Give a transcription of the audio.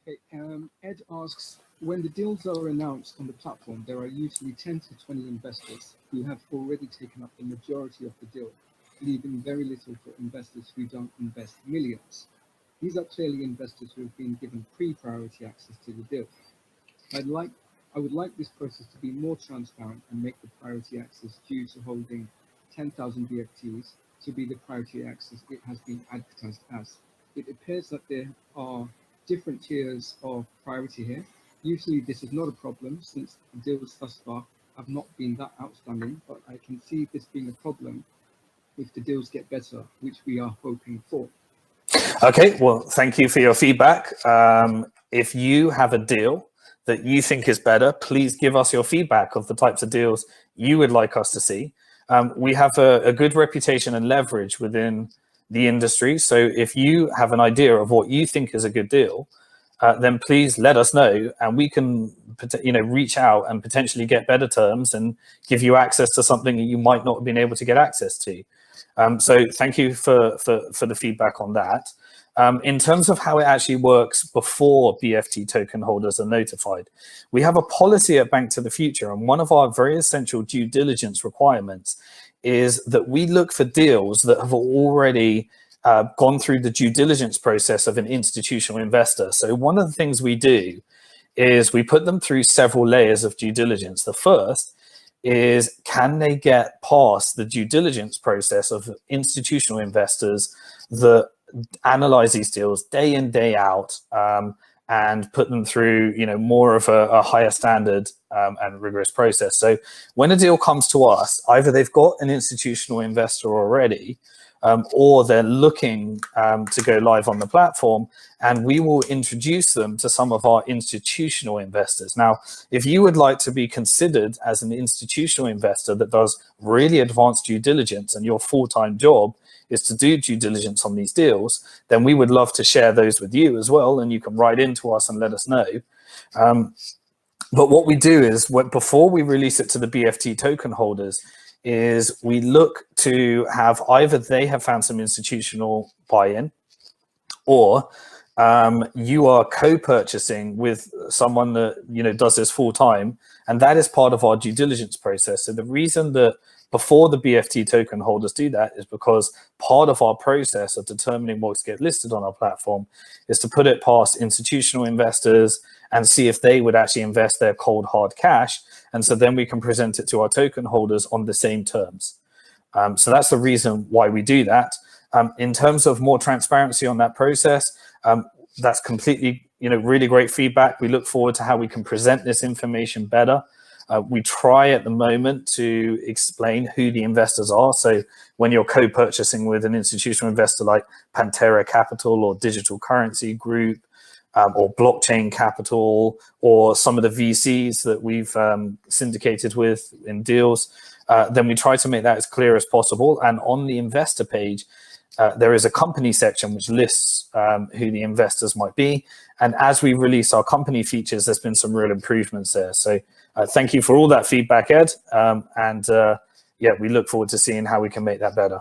Okay, Ed asks, when the deals are announced on the platform, there are usually 10 to 20 investors who have already taken up the majority of the deal, leaving very little for investors who don't invest millions. These are clearly investors who have been given pre-priority access to the deal. I would like this process to be more transparent and make the priority access due to holding 10,000 BFTs to be the priority access it has been advertised as. It appears that there are different tiers of priority here. Usually this is not a problem since the deals thus far have not been that outstanding, but I can see this being a problem if the deals get better, which we are hoping for. Okay, well, thank you for your feedback. If you have a deal that you think is better, please give us your feedback of the types of deals you would like us to see. We have a good reputation and leverage within the industry. So if you have an idea of what you think is a good deal, then please let us know, and we can, reach out and potentially get better terms and give you access to something that you might not have been able to get access to. So thank you for the feedback on that. In terms of how it actually works before BFT token holders are notified, we have a policy at Bank to the Future, and one of our very essential due diligence requirements is that we look for deals that have already gone through the due diligence process of an institutional investor. So one of the things we do is we put them through several layers of due diligence. The first is, can they get past the due diligence process of institutional investors that analyze these deals day in, day out, and put them through, more of a higher standard and rigorous process. So when a deal comes to us, either they've got an institutional investor already, or they're looking to go live on the platform, and we will introduce them to some of our institutional investors. Now, if you would like to be considered as an institutional investor that does really advanced due diligence and your full-time job is to do due diligence on these deals, then we would love to share those with you as well, and you can write into us and let us know. But what we do is, before we release it to the BFT token holders, is we look to have either they have found some institutional buy-in, or you are co-purchasing with someone that does this full time, and that is part of our due diligence process. So the reason that before the BFT token holders do that is because part of our process of determining what to get listed on our platform is to put it past institutional investors and see if they would actually invest their cold hard cash. And so then we can present it to our token holders on the same terms. So that's the reason why we do that. In terms of more transparency on that process, that's completely, really great feedback. We look forward to how we can present this information better. We try at the moment to explain who the investors are. So when you're co-purchasing with an institutional investor like Pantera Capital or Digital Currency Group, or Blockchain Capital, or some of the VCs that we've syndicated with in deals, then we try to make that as clear as possible. And on the investor page, there is a company section which lists who the investors might be. And as we release our company features, there's been some real improvements there. So thank you for all that feedback, Ed. Yeah, we look forward to seeing how we can make that better.